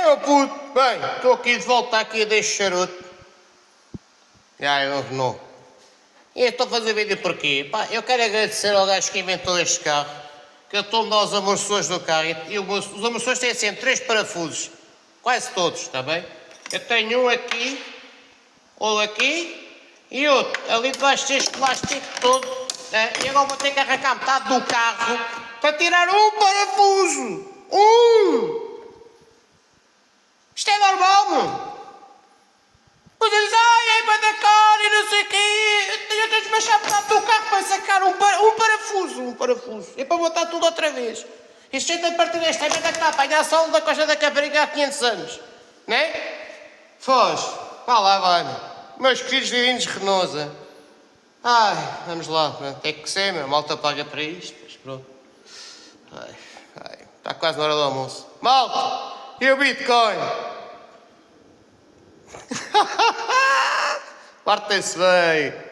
meu puto. Bem, estou aqui de volta aqui deste charuto. É um Renault. E eu estou a fazer vídeo porquê? Pá, eu quero agradecer ao gajo que inventou este carro, que eu estou a dar os amortecedores do carro, e os amortecedores têm sempre 3 parafusos, quase todos, está bem? Eu tenho um aqui, outro aqui, e outro ali debaixo deste plástico todo, né? E agora vou ter que arrancar metade do carro para tirar um parafuso! Isto é normal, meu! Depois eles, é para da cara e não sei o quê, eu tenho que desmanchar metade do carro para sacar um parafuso, é para botar tudo outra vez. Isto gente a partir desta vez é que está a apanhar sol da Costa da Caparica há 500 anos, não é? Foz, vá lá, vai, meu. Meus queridos divinos Renosa. Ai, vamos lá, tem que ser, meu, a malta paga para isto, mas pronto. Está quase na hora do almoço. Malta, e o Bitcoin? Partem-se bem.